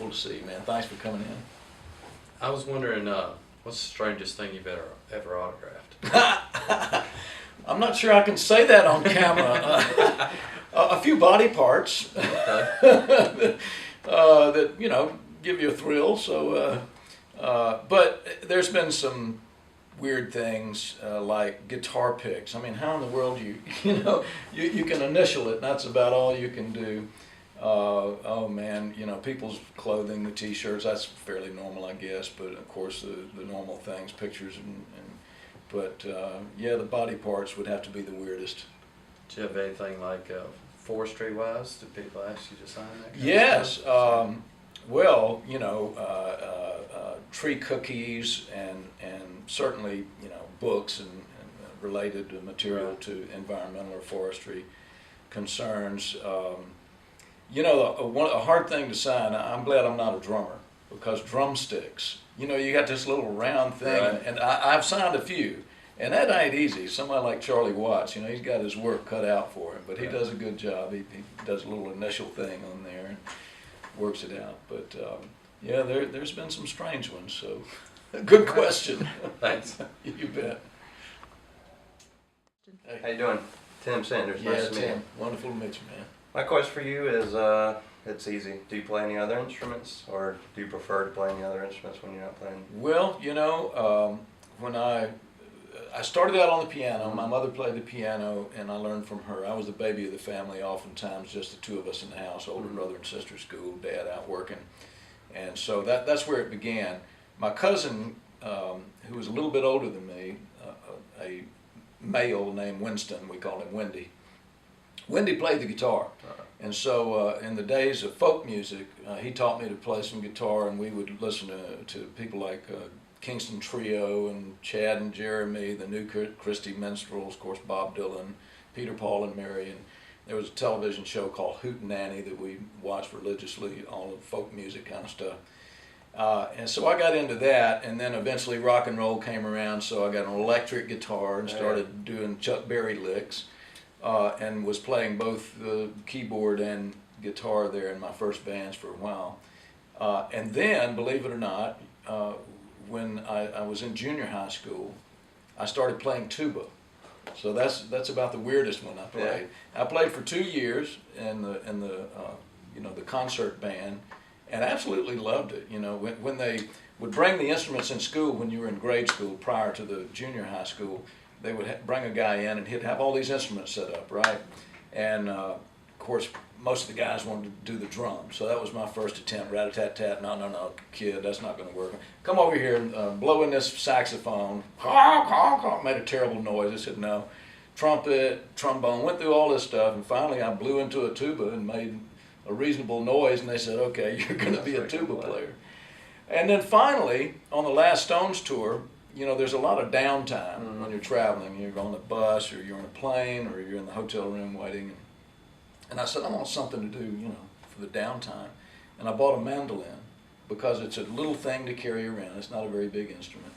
wonderful to see you, man. Thanks for coming in. I was wondering, what's the strangest thing you've ever autographed? I'm not sure I can say that on camera. A few body parts that give you a thrill. So, but there's been some weird things like guitar picks. I mean, how in the world you can initial it, and that's about all you can do. Oh man, people's clothing, the T-shirts, that's fairly normal, I guess. But of course, the normal things, pictures, but yeah, the body parts would have to be the weirdest. Do you have anything like forestry-wise? Do people ask you to sign that kind Yes. of stuff? Well, tree cookies and certainly books and related material to environmental or forestry concerns. A hard thing to sign. I'm glad I'm not a drummer because drumsticks. You got this little round thing, Right. and I've signed a few, and that ain't easy. Somebody like Charlie Watts, he's got his work cut out for him, but he does a good job. He does a little initial thing on there and works it out. But yeah, there's been some strange ones. So, good question. Thanks. You bet. How you doing? Tim Sanders. Yeah, Nice to meet you. Tim. Wonderful to meet you, man. My question for you is, it's easy. Do you play any other instruments, or do you prefer to play any other instruments when you're not playing? Well, when I started out on the piano, my mother played the piano, and I learned from her. I was the baby of the family, oftentimes just the two of us in the house, older brother and sister school, dad out working. And so that's where it began. My cousin, who was a little bit older than me, a male named Winston, we called him Wendy. Wendy played the guitar. And so in the days of folk music, he taught me to play some guitar, and we would listen to people like Kingston Trio and Chad and Jeremy, the New Christie Minstrels, of course Bob Dylan, Peter, Paul, and Mary. And there was a television show called Hootenanny that we watched religiously, all of folk music kind of stuff. And so I got into that, and then eventually rock and roll came around, so I got an electric guitar and started doing Chuck Berry licks. And was playing both the keyboard and guitar there in my first bands for a while. And then, believe it or not, when I was in junior high school, I started playing tuba. So that's about the weirdest one I played. Yeah. I played for 2 years in the concert band, and absolutely loved it. When they would bring the instruments in school when you were in grade school prior to the junior high school, they would bring a guy in and he'd have all these instruments set up, right? And of course, most of the guys wanted to do the drums. So that was my first attempt, rat-a-tat-tat, no, kid, that's not gonna work. Come over here and blow in this saxophone. Honk, honk, honk, made a terrible noise. I said no. Trumpet, trombone, went through all this stuff, and finally I blew into a tuba and made a reasonable noise, and they said, okay, you're gonna be a tuba player. And then finally, on the last Stones tour, there's a lot of downtime when you're traveling. You're on a bus, or you're on a plane, or you're in the hotel room waiting. And I said, I want something to do, for the downtime. And I bought a mandolin because it's a little thing to carry around. It's not a very big instrument.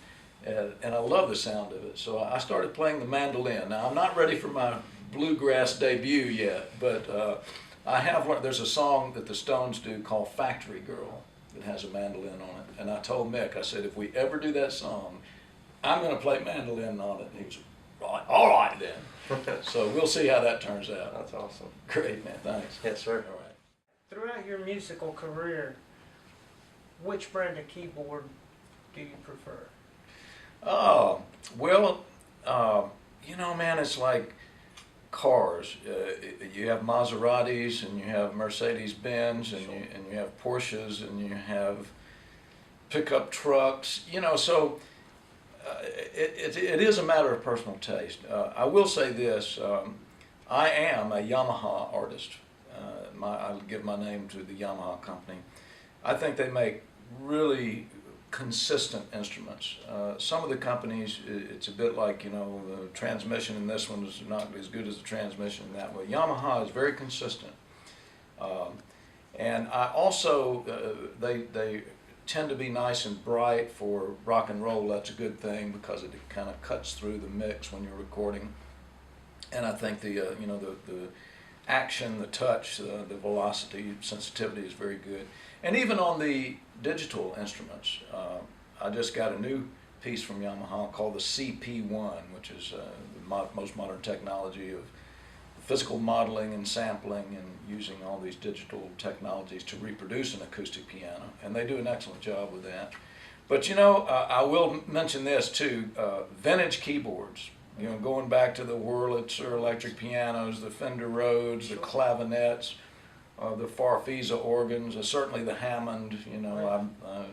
And I love the sound of it. So I started playing the mandolin. Now, I'm not ready for my bluegrass debut yet, but I have learned. There's a song that the Stones do called Factory Girl that has a mandolin on it. And I told Mick, I said, if we ever do that song, I'm going to play mandolin on it. And he was, all right then. So we'll see how that turns out. That's awesome. Great, man. Thanks. Yes, sir. All right. Throughout your musical career, which brand of keyboard do you prefer? Oh, well, man, it's like cars. You have Maseratis, and you have Mercedes-Benz, and you have Porsches, and you have pickup trucks. So it is a matter of personal taste. I will say this: I am a Yamaha artist. I'll give my name to the Yamaha company. I think they make really consistent instruments. Some of the companies, it's a bit like, the transmission in this one is not as good as the transmission in that way. Yamaha is very consistent. And I also, they tend to be nice and bright for rock and roll. That's a good thing because it kind of cuts through the mix when you're recording. And I think the action, the touch, the velocity, sensitivity is very good. And even on the digital instruments, I just got a new piece from Yamaha called the CP1, which is the most modern technology of physical modeling and sampling and using all these digital technologies to reproduce an acoustic piano, and they do an excellent job with that. But you know, I will mention this too, vintage keyboards, you know, going back to the Wurlitzer electric pianos, the Fender Rhodes, the clavinets, the Farfisa organs, certainly the Hammond, you know, I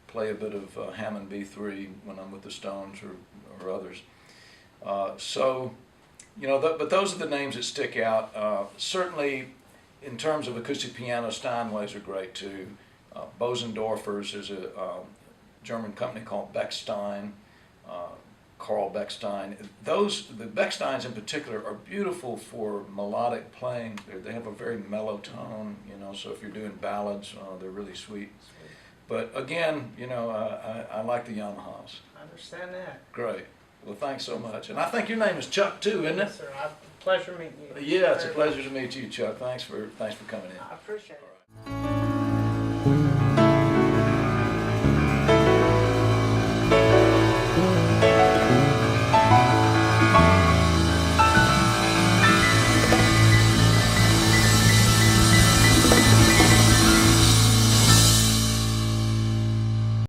play a bit of Hammond B3 when I'm with the Stones or others. So, you know, but those are the names that stick out. Certainly, in terms of acoustic piano, Steinways are great too. Bosendorfer's is a German company called Bechstein, Carl Bechstein. The Bechsteins in particular are beautiful for melodic playing. They have a very mellow tone, you know, so if you're doing ballads, they're really sweet. But again, you know, I like the Yamahas. I understand that. Great. Well, thanks so much. And I think your name is Chuck too, isn't it? Yes, sir. Pleasure meeting you. Yeah, it's a pleasure to meet you, Chuck. Thanks for coming in. I appreciate it. All right.